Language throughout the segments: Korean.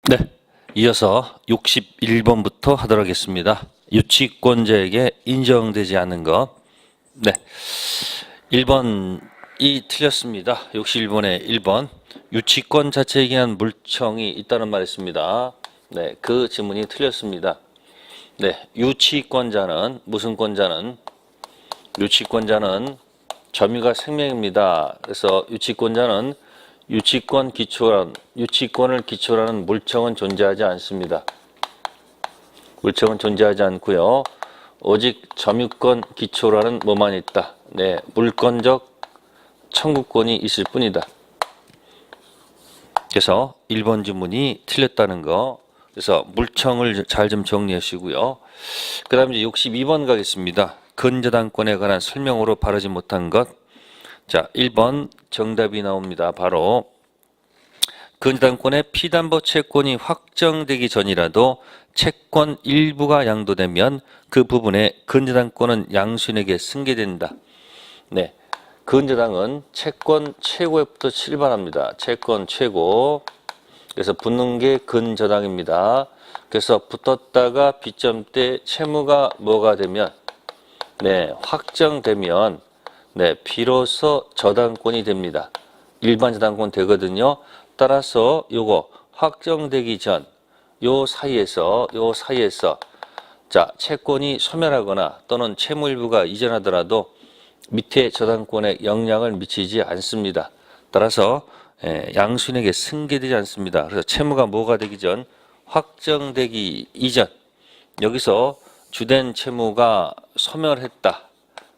네, 이어서 61번부터 하도록 하겠습니다. 유치권자에게 인정되지 않는 것. 네, 1번이 틀렸습니다. 61번의 1번. 유치권 자체에 의한 물청이 있다는 말이 있습니다. 네, 그 지문이 틀렸습니다. 네, 유치권자는 무슨 권자는? 유치권자는 점유가 생명입니다. 그래서 유치권자는 유치권을 기초로 하는 물청은 존재하지 않습니다. 물청은 존재하지 않고요. 오직 점유권 기초로 하는 뭐만 있다. 네, 물권적 청구권이 있을 뿐이다. 그래서 1번 지문이 틀렸다는 거. 그래서 물청을 잘 좀 정리하시고요. 그 다음 이제 62번 가겠습니다. 근저당권에 관한 설명으로 바르지 못한 것. 자, 1번 정답이 나옵니다. 바로 근저당권의 피담보 채권이 확정되기 전이라도 채권 일부가 양도되면 그 부분에 근저당권은 양수인에게 승계된다. 네, 근저당은 채권 최고액부터 출발합니다. 채권 최고. 그래서 붙는 게 근저당입니다. 그래서 붙었다가 비점대 채무가 뭐가 되면, 네, 확정되면, 네, 비로소 저당권이 됩니다. 일반 저당권 되거든요. 따라서 요거 확정되기 전, 요 사이에서 자, 채권이 소멸하거나 또는 채무 일부가 이전하더라도 밑에 저당권에 영향을 미치지 않습니다. 따라서 양수인에게 승계되지 않습니다. 그래서 채무가 뭐가 되기 전, 확정되기 이전, 여기서 주된 채무가 소멸했다.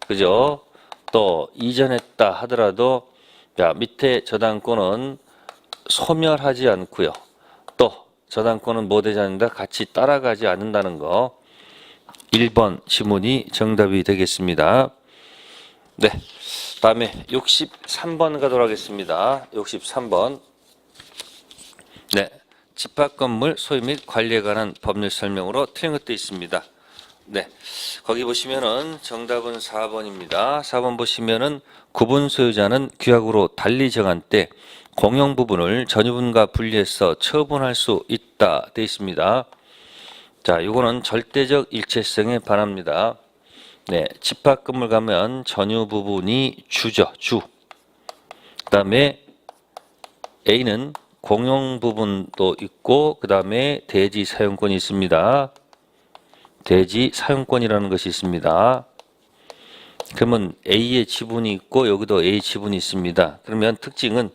그죠? 또 이전했다 하더라도 야, 밑에 저당권은 소멸하지 않고요. 또 저당권은 뭐 되지 않는다? 같이 따라가지 않는다는 거. 1번 지문이 정답이 되겠습니다. 네, 다음에 63번 가도록 하겠습니다. 63번. 네, 집합건물 소유 및 관리에 관한 법률 설명으로 틀린 것도 있습니다. 네, 거기 보시면은 정답은 4번입니다. 4번 보시면은 구분 소유자는 규약으로 달리 정한 때 공용 부분을 전유분과 분리해서 처분할 수 있다 되어 있습니다. 자, 요거는 절대적 일체성에 반합니다. 네, 집합건물 가면 전유 부분이 주죠, 주. 그 다음에 A는 공용 부분도 있고 그 다음에 대지 사용권이 있습니다. 대지 사용권이라는 것이 있습니다. 그러면 A의 지분이 있고 여기도 A 지분이 있습니다. 그러면 특징은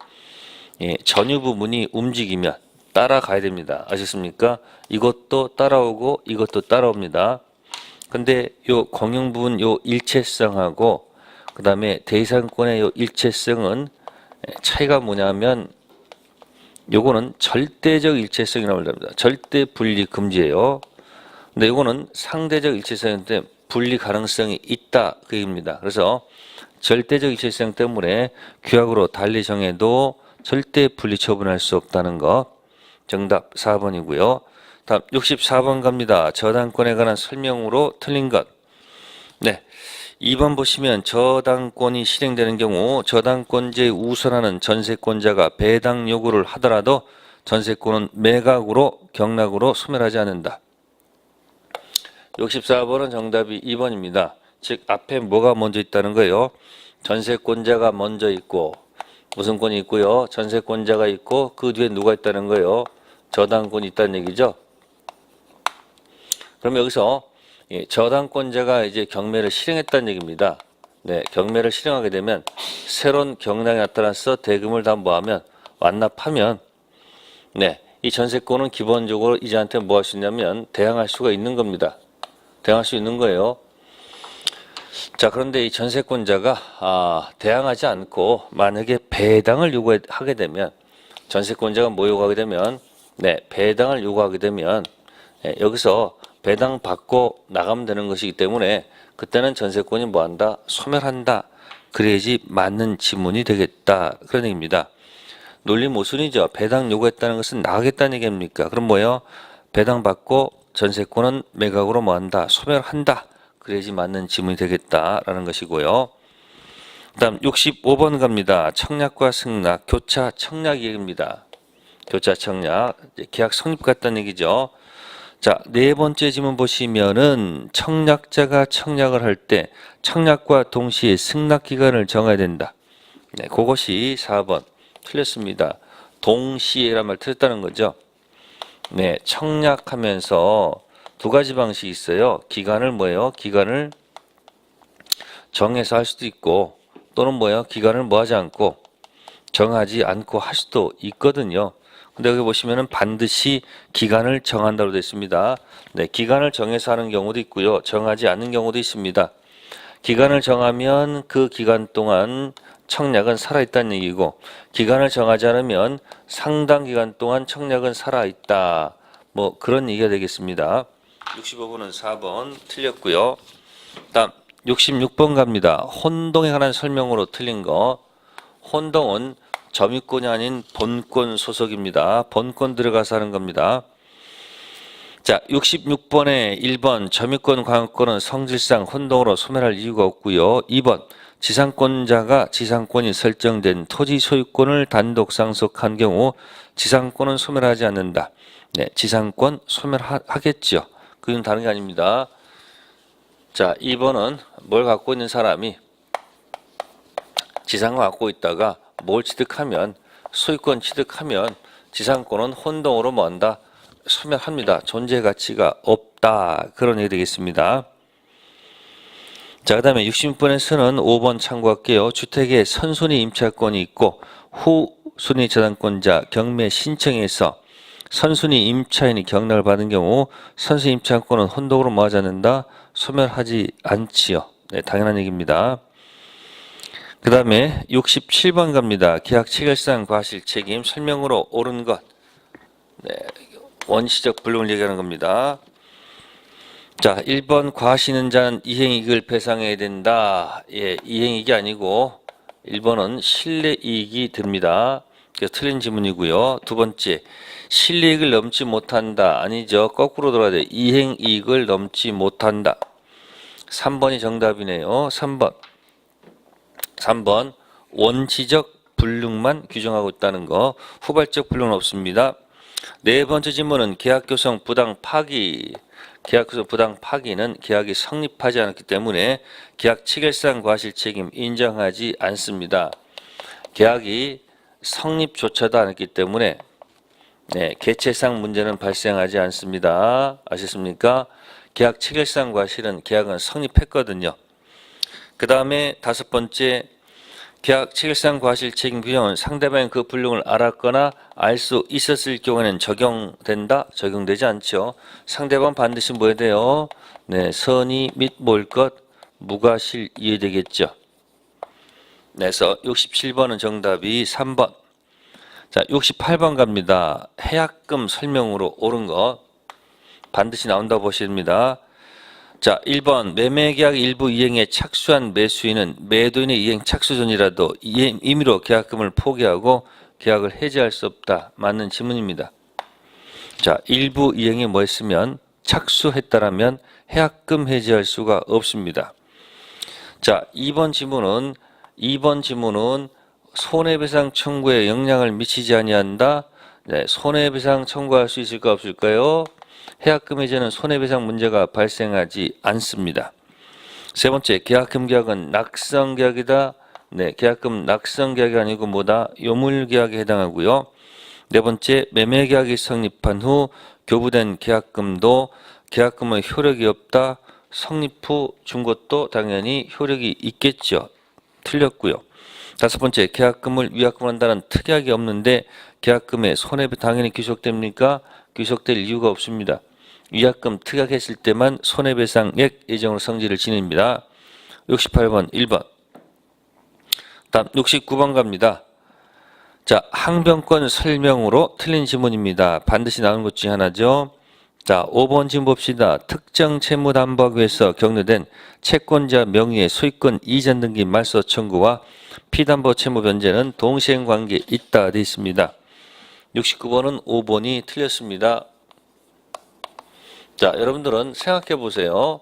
전유 부분이 움직이면 따라가야 됩니다. 아셨습니까? 이것도 따라오고 이것도 따라옵니다. 근데 요 공용 부분 요 일체성하고 그 다음에 대상권의 요 일체성은 차이가 뭐냐면 요거는 절대적 일체성이라고 합니다. 절대 분리 금지예요. 근데 이거는 상대적 일체성인데 분리 가능성이 있다 그 얘기입니다. 그래서 절대적 일체성 때문에 규약으로 달리 정해도 절대 분리 처분할 수 없다는 것. 정답 4번이고요. 다음 64번 갑니다. 저당권에 관한 설명으로 틀린 것. 네, 2번 보시면 저당권이 실행되는 경우 저당권자의 우선하는 전세권자가 배당 요구를 하더라도 전세권은 매각으로 경락으로 소멸하지 않는다. 64번은 정답이 2번입니다. 즉 앞에 뭐가 먼저 있다는 거예요? 전세권자가 먼저 있고 무슨 권이 있고요? 전세권자가 있고 그 뒤에 누가 있다는 거예요? 저당권이 있다는 얘기죠. 그럼 여기서 저당권자가 이제 경매를 실행했다는 얘기입니다. 네, 경매를 실행하게 되면 새로운 경락이 나타나서 대금을 담보하면 완납하면 네, 이 전세권은 기본적으로 이자한테 뭐 할 수 있냐면 대항할 수가 있는 겁니다. 대항할 수 있는 거예요. 자, 그런데 이 전세권자가 대항하지 않고 만약에 배당을 요구하게 되면 전세권자가 뭐 요구하게 되면 네, 배당을 요구하게 되면 여기서 배당 받고 나가면 되는 것이기 때문에 그때는 전세권이 뭐한다? 소멸한다. 그래야지 맞는 지문이 되겠다. 그런 얘기입니다. 논리 모순이죠. 배당 요구했다는 것은 나가겠다는 얘기입니까? 그럼 뭐예요? 배당 받고 전세권은 매각으로 뭐한다? 소멸한다. 그래야지 맞는 지문이 되겠다라는 것이고요. 그 다음 65번 갑니다. 청약과 승낙, 교차 청약 얘기입니다. 교차 청약, 계약 성립 같다는 얘기죠. 자, 네 번째 지문 보시면은 청약자가 청약을 할 때 청약과 동시에 승낙 기간을 정해야 된다. 네, 그것이 4번 틀렸습니다. 동시에란 말 틀렸다는 거죠. 네, 청약하면서 두 가지 방식이 있어요. 기간을 뭐예요? 기간을 정해서 할 수도 있고 또는 뭐예요? 기간을 뭐 하지 않고 정하지 않고 할 수도 있거든요. 근데 여기 보시면은 반드시 기간을 정한다고 되어 있습니다. 네, 기간을 정해서 하는 경우도 있고요. 정하지 않는 경우도 있습니다. 기간을 정하면 그 기간 동안 청약은 살아있다는 얘기고 기간을 정하지 않으면 상당 기간 동안 청약은 살아있다. 뭐 그런 얘기가 되겠습니다. 65번은 4번 틀렸고요. 다음 66번 갑니다. 혼동에 관한 설명으로 틀린 거. 혼동은 점유권이 아닌 본권 소속입니다. 본권 들어가서 하는 겁니다. 자, 66번에 1번 점유권 광역권은 성질상 혼동으로 소멸할 이유가 없고요. 2번 지상권자가 지상권이 설정된 토지 소유권을 단독 상속한 경우 지상권은 소멸하지 않는다. 네, 지상권 소멸하겠죠. 그건 다른 게 아닙니다. 자, 2번은 뭘 갖고 있는 사람이 지상권 갖고 있다가 뭘 취득하면 소유권 취득하면 지상권은 혼동으로 뭐한다? 소멸합니다. 존재 가치가 없다. 그런 얘기 되겠습니다. 자, 그 다음에 66번에서는 5번 참고할게요. 주택에 선순위 임차권이 있고 후순위 저당권자 경매 신청에서 선순위 임차인이 경락을 받은 경우 선순위 임차권은 혼동으로 뭐하지 않는다? 소멸하지 않지요. 네, 당연한 얘기입니다. 그 다음에 67번 갑니다. 계약 체결상 과실 책임 설명으로 옳은 것. 네, 원시적 불능을 얘기하는 겁니다. 자, 1번 과시는 자는 이행이익을 배상해야 된다. 예, 이행이익이 아니고 1번은 실내이익이 됩니다. 그래서 틀린 지문이고요. 두 번째, 실내이익을 넘지 못한다. 아니죠. 거꾸로 돌아야 돼. 이행이익을 넘지 못한다. 3번이 정답이네요. 3번 원시적 불능만 규정하고 있다는 거. 후발적 불능은 없습니다. 네 번째 질문은 계약 교성 부당 파기. 계약 교성 부당 파기는 계약이 성립하지 않았기 때문에 계약 체결상 과실 책임 인정하지 않습니다. 계약이 성립조차도 않았기 때문에 네, 개체상 문제는 발생하지 않습니다. 아셨습니까? 계약 체결상 과실은 계약은 성립했거든요. 그 다음에 다섯 번째, 계약 체결상 과실 책임 규정은 상대방이 그 불능을 알았거나 알 수 있었을 경우에는 적용된다? 적용되지 않죠. 상대방 반드시 뭐 해야 돼요? 네, 선의 및 뭘 것? 무과실 이해되겠죠. 그래서 67번은 정답이 3번. 자, 68번 갑니다. 해약금 설명으로 옳은 것. 반드시 나온다고 보십니다. 자, 1번 매매계약 일부 이행에 착수한 매수인은 매도인의 이행 착수 전이라도 임의로 계약금을 포기하고 계약을 해지할 수 없다. 맞는 지문입니다. 자, 일부 이행에 뭐 했으면 착수했다라면 해약금 해지할 수가 없습니다. 자, 2번 지문은 손해배상 청구에 영향을 미치지 아니한다. 네, 손해배상 청구할 수 있을까 없을까요? 해약금 해제는 손해배상 문제가 발생하지 않습니다. 세 번째, 계약금 계약은 낙성계약이다. 네, 계약금 낙성계약이 아니고 뭐다? 요물계약에 해당하고요. 네 번째, 매매계약이 성립한 후 교부된 계약금도 계약금의 효력이 없다. 성립 후 준 것도 당연히 효력이 있겠죠. 틀렸고요. 다섯 번째, 계약금을 위약금 한다는 특약이 없는데 계약금의 손해배 당연히 귀속됩니까? 귀속될 이유가 없습니다. 위약금 특약했을 때만 손해배상액 예정으로 성질을 지닙니다. 68번 1번. 다음 69번 갑니다. 자, 항변권 설명으로 틀린 지문입니다. 반드시 나오는 것 중에 하나죠. 자, 5번 지문 봅시다. 특정 채무담보하기 위해서 격려된 채권자 명의의 소유권 이전 등기 말소 청구와 피담보 채무 변제는 동시행 관계에 있다 되어 있습니다. 69번은 5번이 틀렸습니다. 자, 여러분들은 생각해 보세요.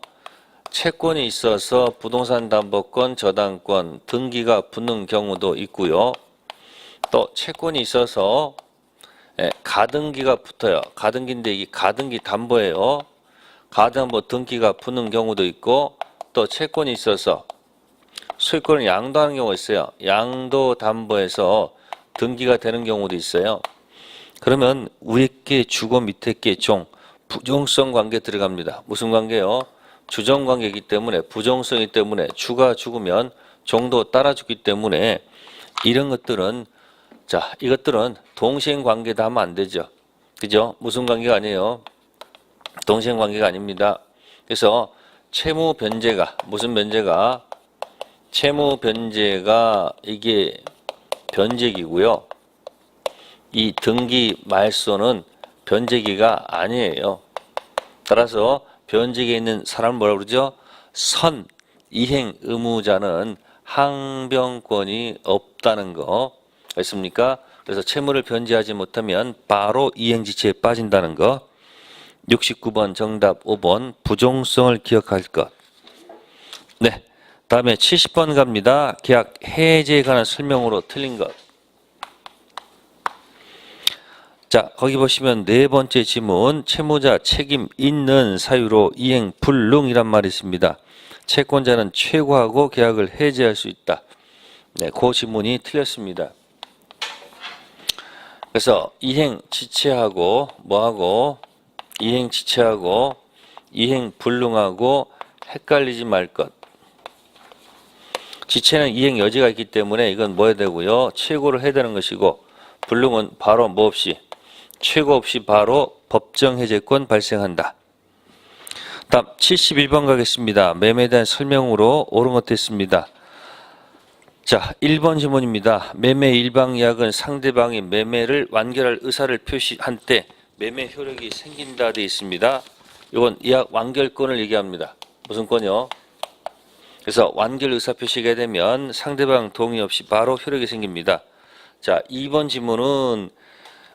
채권이 있어서 부동산 담보권, 저당권, 등기가 붙는 경우도 있고요. 또 채권이 있어서 가등기가 붙어요. 가등기인데 이게 가등기 담보예요. 가담보 등기가 붙는 경우도 있고 또 채권이 있어서 소유권을 양도하는 경우가 있어요. 양도 담보에서 등기가 되는 경우도 있어요. 그러면 위에 게 주고 밑에 게 종, 부종성 관계 들어갑니다. 무슨 관계요? 주종 관계이기 때문에 부종성이기 때문에 주가 죽으면 종도 따라 죽기 때문에 이런 것들은 이것들은 동시행 관계다 하면 안 되죠. 그죠? 무슨 관계가 아니에요? 동시행 관계가 아닙니다. 그래서 채무 변제가 무슨 변제가? 채무 변제가 이게 변제기고요. 이 등기 말소는 변제기가 아니에요. 따라서 변제기에 있는 사람을 뭐라고 그러죠? 선 이행 의무자는 항변권이 없다는 거 있습니까? 그래서 채무를 변제하지 못하면 바로 이행지체에 빠진다는 거. 69번 정답 5번 부종성을 기억할 것. 네, 다음에 70번 갑니다. 계약 해제에 관한 설명으로 틀린 것. 자, 거기 보시면 네 번째 지문, 채무자 책임 있는 사유로 이행 불능이란 말이 있습니다. 채권자는 최고하고 계약을 해제할 수 있다. 네, 그 지문이 틀렸습니다. 그래서 이행 지체하고 뭐하고 이행 지체하고 이행 불능하고 헷갈리지 말 것. 지체는 이행 여지가 있기 때문에 이건 뭐 해야 되고요. 최고를 해야 되는 것이고 불능은 바로 뭐 없이 최고 없이 바로 법정 해제권 발생한다. 다음 71번 가겠습니다. 매매에 대한 설명으로 옳은 것 됐습니다. 자, 1번 지문입니다. 매매 일방약은 상대방이 매매를 완결할 의사를 표시한 때 매매 효력이 생긴다 되어 있습니다. 이건 예약 완결권을 얘기합니다. 무슨 권이요? 그래서 완결 의사 표시가 되면 상대방 동의 없이 바로 효력이 생깁니다. 자, 2번 지문은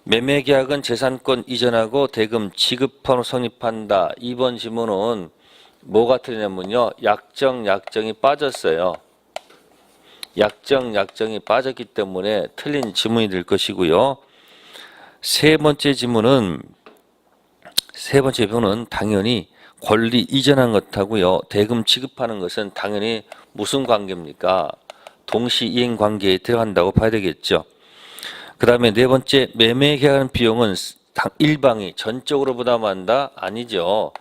매매계약은 재산권 이전하고 대금 지급하로 성립한다. 2번 지문은 뭐가 틀리냐면요. 약정이 빠졌어요. 약정이 빠졌기 때문에 틀린 지문이 될 것이고요. 세 번째 지문은 당연히 권리 이전한 것하고요. 대금 지급하는 것은 당연히 무슨 관계입니까? 동시 이행 관계에 들어간다고 봐야 되겠죠. 그 다음에 네 번째, 매매 계약하는 비용은 일방이 전적으로 부담한다? 아니죠.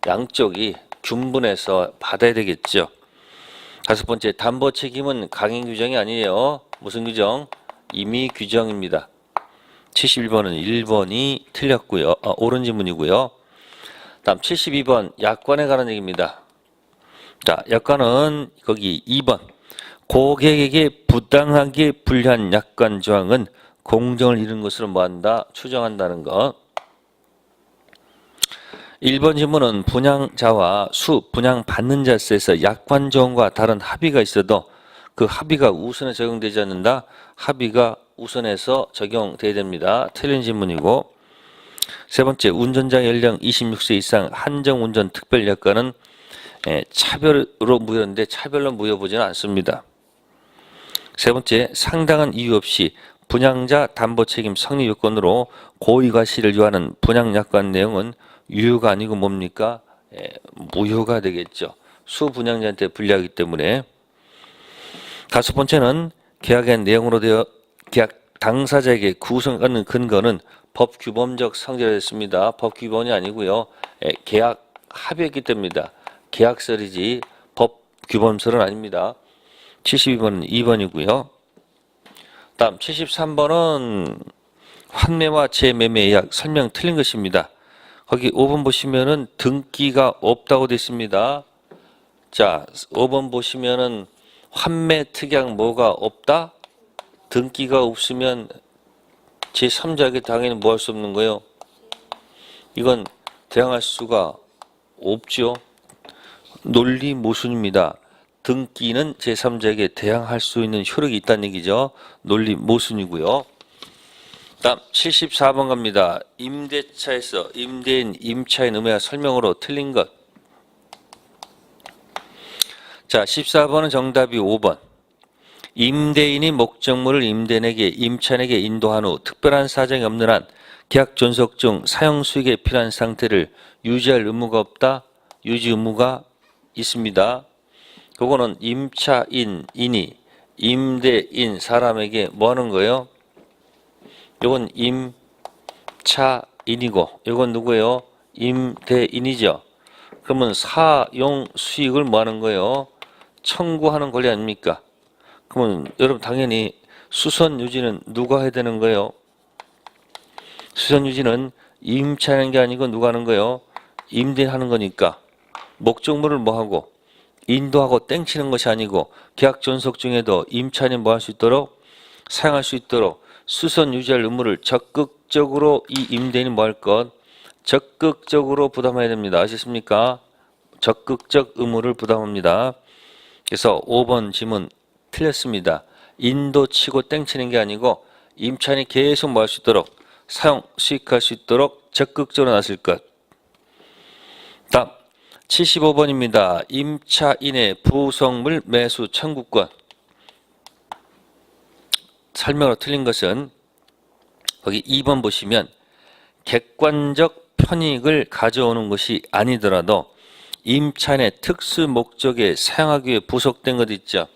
양쪽이 균분해서 받아야 되겠죠. 다섯 번째, 담보 책임은 강행 규정이 아니에요. 무슨 규정? 임의 규정입니다. 71번은 1번이 틀렸고요. 옳은 지문이고요. 다음 72번, 약관에 관한 얘기입니다. 자, 약관은 거기 2번. 고객에게 부당하게 불리한 약관 조항은 공정을 이룬 것으로 뭐한다? 추정한다는 것. 1번 질문은 분양자와 분양받는 자세에서 약관 조항과 다른 합의가 있어도 그 합의가 우선에 적용되지 않는다. 합의가 우선해서 적용돼야 됩니다. 틀린 질문이고. 세 번째, 운전자 연령 26세 이상 한정운전 특별약관은 차별로 무효인데 차별로 무효보지는 않습니다. 세 번째, 상당한 이유 없이 분양자 담보 책임 성립 요건으로 고의과실을 요하는 분양약관 내용은 유효가 아니고 뭡니까? 무효가 되겠죠. 수분양자한테 불리하기 때문에. 다섯 번째는 계약의 내용으로 되어 계약 당사자에게 구성하는 근거는 법규범적 성질이 됐습니다. 법규범이 아니고요. 계약 합의했기 때문입니다. 계약설이지 법규범설은 아닙니다. 72번은 2번이고요. 다음 73번은 환매와 재매매 예약 설명 틀린 것입니다. 거기 5번 보시면은 등기가 없다고 되어 있습니다. 자, 5번 보시면은 환매 특약 뭐가 없다? 등기가 없으면 제3자에게 당연히 뭐 할 수 없는 거예요? 이건 대항할 수가 없죠. 논리 모순입니다. 등기는 제3자에게 대항할 수 있는 효력이 있다는 얘기죠. 논리 모순이고요. 다음 74번 갑니다. 임대차에서 임대인, 임차인 의무와 설명으로 틀린 것. 자, 14번은 정답이 5번. 임대인이 목적물을 임대인에게 임차인에게 인도한 후 특별한 사정이 없는 한 계약 존속 중 사용 수익에 필요한 상태를 유지할 의무가 없다. 유지 의무가 있습니다. 그거는 임차인이 임대인 사람에게 뭐 하는 거예요? 이건 임차인이고 이건 누구예요? 임대인이죠. 그러면 사용 수익을 뭐 하는 거예요? 청구하는 권리 아닙니까? 그러면 여러분 당연히 수선 유지는 누가 해야 되는 거예요? 수선 유지는 임차하는 게 아니고 누가 하는 거예요? 임대하는 거니까 목적물을 뭐 하고 인도하고 땡치는 것이 아니고 계약 존속 중에도 임차인이 뭐 할 수 있도록 사용할 수 있도록 수선 유지할 의무를 적극적으로 이 임대인이 뭐 할 것? 적극적으로 부담해야 됩니다. 아시겠습니까? 적극적 의무를 부담합니다. 그래서 5번 지문 틀렸습니다. 인도 치고 땡치는 게 아니고 임차인이 계속 뭐 할 수 있도록 사용, 수익할 수 있도록 적극적으로 나설 것. 다음 75번입니다. 임차인의 부속물 매수 청구권. 설명으로 틀린 것은 거기 2번 보시면 객관적 편익을 가져오는 것이 아니더라도 임차인의 특수 목적에 사용하기 위해 부속된 것 있죠.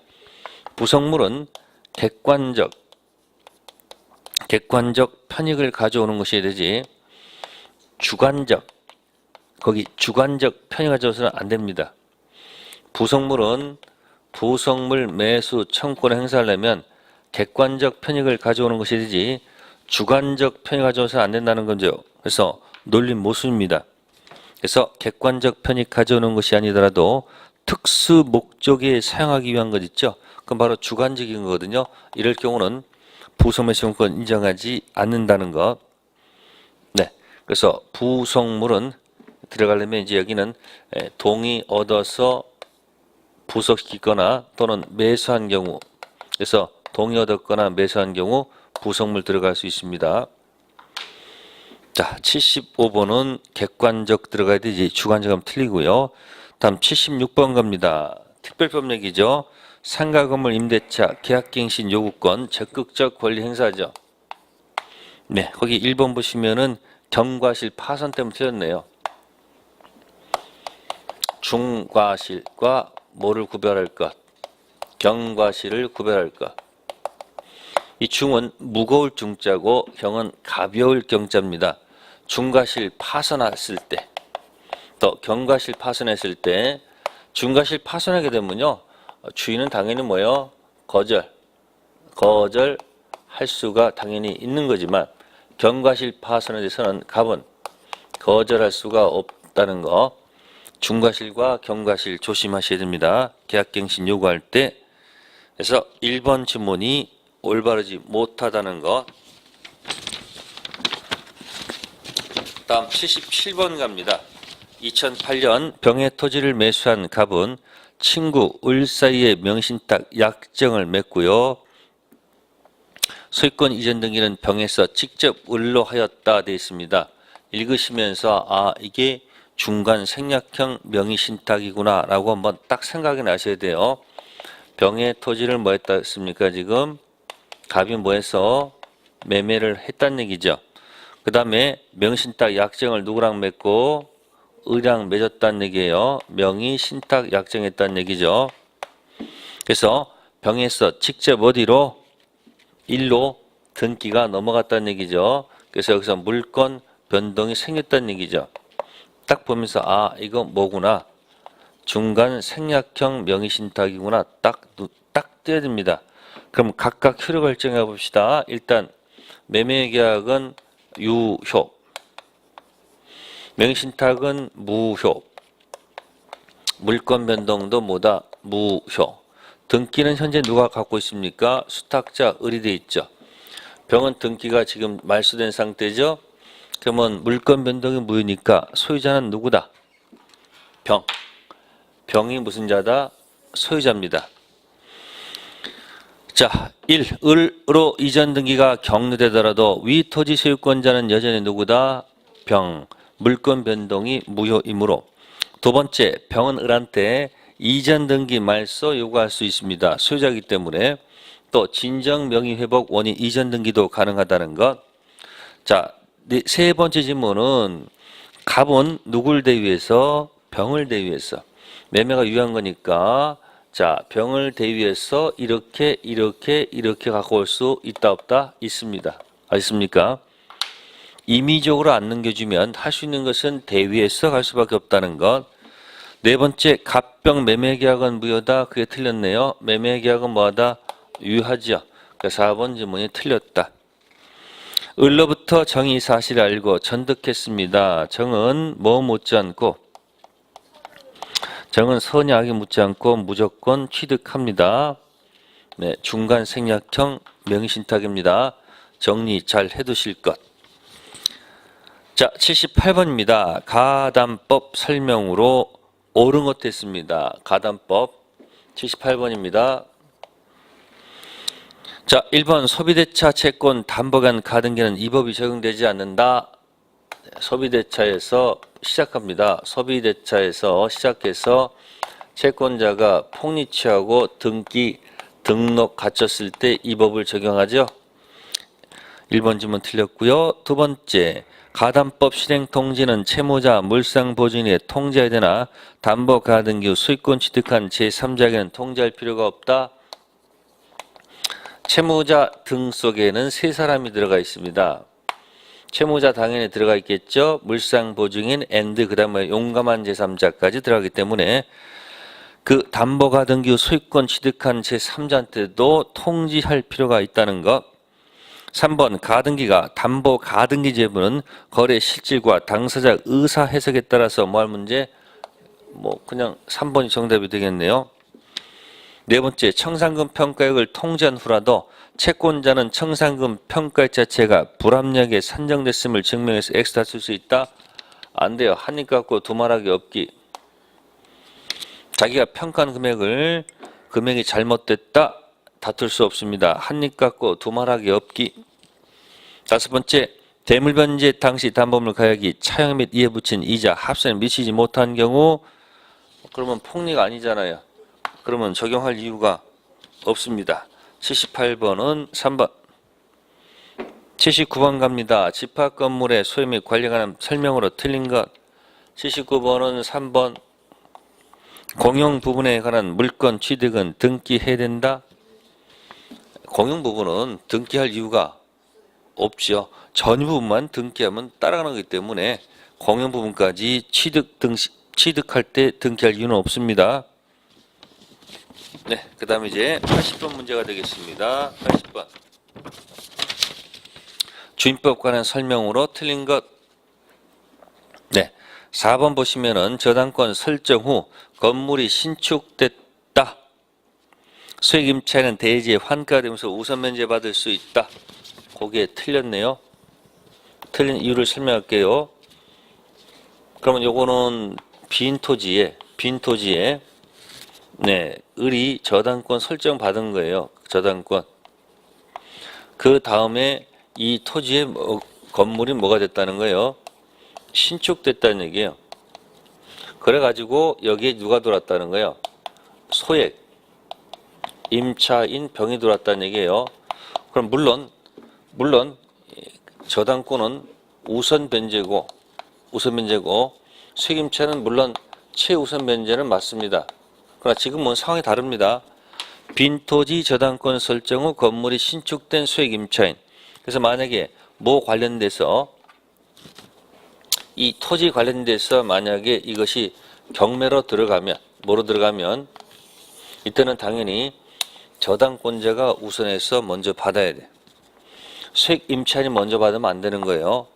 부속물은 객관적 편익을 가져오는 것이 되지 주관적 편익을 가져오서는 안 됩니다. 부속물은 부속물 매수 청구권을 행사하려면 객관적 편익을 가져오는 것이 되지 주관적 편익을 가져오서는 안 된다는 거죠. 그래서 논리 모순입니다. 그래서 객관적 편익 가져오는 것이 아니더라도 특수 목적에 사용하기 위한 것 있죠. 그건 바로 주관적인 거거든요. 이럴 경우는 부속물 청구권 인정하지 않는다는 것. 네, 그래서 부속물은 들어가려면 이제 여기는 동의 얻어서 부속시키거나 또는 매수한 경우, 그래서 동의 얻었거나 매수한 경우 부속물 들어갈 수 있습니다. 자, 75번은 객관적 들어가야 되지 주관적은 틀리고요. 다음 76번 갑니다. 특별법령이죠. 상가 건물 임대차 계약갱신 요구권 적극적 권리 행사죠. 네, 거기 1번 보시면은 경과실 파손 때문에 틀렸네요. 중과실과 뭐를 구별할 것? 경과실을 구별할 것. 이 중은 무거울 중자고 경은 가벼울 경자입니다. 중과실 파손했을 때, 또 경과실 파손했을 때, 중과실 파손하게 되면요, 주인은 당연히 뭐요? 거절할 수가 당연히 있는 거지만 경과실 파손에 대해서는 갑은 거절할 수가 없다는 거. 중과실과 경과실 조심하셔야 됩니다. 계약갱신 요구할 때. 그래서 1번 지문이 올바르지 못하다는 것. 다음 77번 갑니다. 2008년 병해 토지를 매수한 갑은 친구 을 사이에 명신딱 약정을 맺고요. 소유권 이전 등기는 병에서 직접 을로 하였다 되어 있습니다. 읽으시면서 이게 중간 생략형 명의신탁이구나 라고 한번 딱 생각이 나셔야 돼요. 병의 토지를 뭐 했다 했습니까? 지금 갑이 뭐 해서 매매를 했다는 얘기죠. 그 다음에 명신탁 약정을 누구랑 맺고 을이랑 맺었다는 얘기예요. 명의신탁 약정했다는 얘기죠. 그래서 병에서 직접 어디로? 일로 등기가 넘어갔다는 얘기죠. 그래서 여기서 물권 변동이 생겼다는 얘기죠. 딱 보면서 이거 뭐구나. 중간 생략형 명의신탁이구나. 딱 떼야 됩니다. 그럼 각각 효력 결정해 봅시다. 일단 매매계약은 유효, 명의신탁은 무효, 물권 변동도 뭐다? 무효. 등기는 현재 누가 갖고 있습니까? 수탁자 을이 돼 있죠. 병은 등기가 지금 말소된 상태죠. 그러면 물권 변동이 무효니까 소유자는 누구다? 병이 무슨 자다? 소유자입니다. 자, 1. 을로 이전 등기가 격리되더라도 위 토지 소유권자는 여전히 누구다? 병. 물권 변동이 무효이므로. 두 번째, 병은 을한테 이전 등기 말소 요구할 수 있습니다. 소유자이기 때문에. 또 진정 명의 회복 원인 이전 등기도 가능하다는 것. 자, 세 번째 질문은 갑은 누굴 대위해서? 병을 대위해서. 매매가 유효한 거니까 자, 병을 대위해서 이렇게 갖고 올 수 있다 없다? 있습니다. 아십니까? 임의적으로 안 넘겨주면 할 수 있는 것은 대위해서 갈 수밖에 없다는 것. 네 번째, 갑병 매매계약은 무효다. 그게 틀렸네요. 매매계약은 뭐하다? 유효하죠. 그러니까 4번 질문이 틀렸다. 을로부터 정의 사실을 알고 전득했습니다. 정은 뭐 묻지 않고, 정은 선약이 묻지 않고 무조건 취득합니다. 네, 중간 생략형 명의신탁입니다. 정리 잘 해두실 것. 자, 78번입니다. 가담법 설명으로 옳은 것 됐습니다. 가담법 78번입니다. 자, 1번 소비대차 채권 담보간 가등기는 이 법이 적용되지 않는다. 소비대차에서 시작합니다. 소비대차에서 시작해서 채권자가 폭리취하고 등록 갖췄을 때 이 법을 적용하죠. 1번 질문 틀렸고요. 두 번째, 가담법 실행 통지는 채무자 물상보증인에 통지해야 되나 담보 가등기 후 수익권 취득한 제3자에게는 통지할 필요가 없다. 채무자 등 속에는 세 사람이 들어가 있습니다. 채무자 당연히 들어가 있겠죠. 물상보증인 그 다음에 용감한 제3자까지 들어가기 때문에 그 담보 가등기 후 소유권 취득한 제3자한테도 통지할 필요가 있다는 것. 3번 가등기가 담보 가등기 제부는 거래 실질과 당사자 의사 해석에 따라서 뭐 할 문제? 뭐 그냥 3번이 정답이 되겠네요. 네 번째, 청산금 평가액을 통지한 후라도 채권자는 청산금 평가액 자체가 불합리하게 산정됐음을 증명해서 X 다툴 수 있다? 안 돼요. 한 입 갖고 두 말하기 없기. 자기가 평가한 금액이 잘못됐다? 다툴 수 없습니다. 한 입 갖고 두 말하기 없기. 다섯 번째, 대물변제 당시 담보물 가액이 차용 및 이에 붙인 이자 합산에 미치지 못한 경우 그러면 폭리가 아니잖아요. 그러면 적용할 이유가 없습니다. 78번은 3번. 79번 갑니다. 집합 건물의 소유 및 관리에 관한 설명으로 틀린 것. 79번은 3번. 공용 부분에 관한 물건 취득은 등기해야 된다. 공용 부분은 등기할 이유가 없죠. 전유 부분만 등기하면 따라가는 거기 때문에 공용 부분까지 취득할 때 등기할 이유는 없습니다. 네, 그 다음에 이제 80번 문제가 되겠습니다. 80번. 주임법 관한 설명으로 틀린 것. 네, 4번 보시면은 저당권 설정 후 건물이 신축됐다. 수익 임차인은 대지에 환가되면서 우선 면제 받을 수 있다. 거기에 틀렸네요. 틀린 이유를 설명할게요. 그러면 요거는 빈 토지에 네, 을이 저당권 설정 받은 거예요. 저당권. 그 다음에 이 토지의 건물이 뭐가 됐다는 거예요? 신축됐다는 얘기예요. 그래가지고 여기에 누가 들어왔다는 거예요? 소액, 임차인, 병이 들어왔다는 얘기예요. 그럼 물론 저당권은 우선 변제고 수익 임차는 물론 최우선 변제는 맞습니다. 그러나 지금은 상황이 다릅니다. 빈토지 저당권 설정 후 건물이 신축된 수익 임차인. 그래서 만약에 뭐 관련돼서 이 토지 관련돼서 만약에 이것이 경매로 들어가면 이때는 당연히 저당권자가 우선해서 먼저 받아야 돼. 수익 임차인이 먼저 받으면 안 되는 거예요.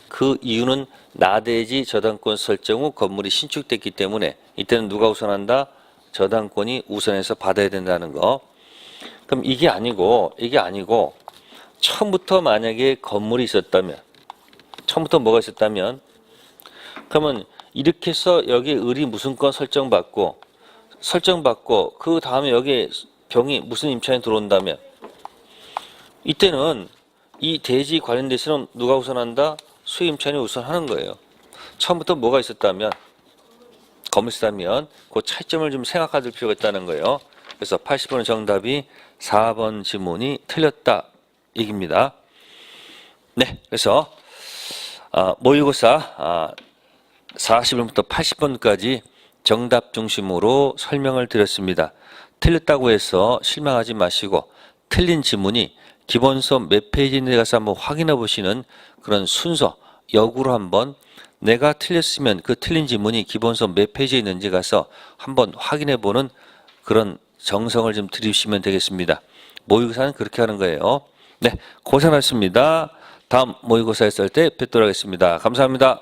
그 이유는 나대지 저당권 설정 후 건물이 신축됐기 때문에 이때는 누가 우선한다? 저당권이 우선해서 받아야 된다는 거. 그럼 이게 아니고 처음부터 만약에 건물이 있었다면, 처음부터 뭐가 있었다면, 그러면 이렇게 해서 여기 을이 무슨 건 설정받고 그 다음에 여기에 병이 무슨 임차인이 들어온다면 이때는 이 대지 관련돼서는 누가 우선한다? 수익 임차인이 우선하는 거예요. 처음부터 뭐가 있었다면 검을쓰다면 그 차이점을 좀 생각할 필요가 있다는 거예요. 그래서 80번의 정답이 4번 지문이 틀렸다 얘기입니다. 네, 그래서 모의고사 40번부터 80번까지 정답 중심으로 설명을 드렸습니다. 틀렸다고 해서 실망하지 마시고 틀린 지문이 기본 수업 몇 페이지인지 가서 한번 확인해 보시는 그런 순서, 역으로 한번 내가 틀렸으면 그 틀린 지문이 기본 수업 몇 페이지에 있는지 가서 한번 확인해 보는 그런 정성을 좀 들이시면 되겠습니다. 모의고사는 그렇게 하는 거예요. 네, 고생하셨습니다. 다음 모의고사 했을 때 뵙도록 하겠습니다. 감사합니다.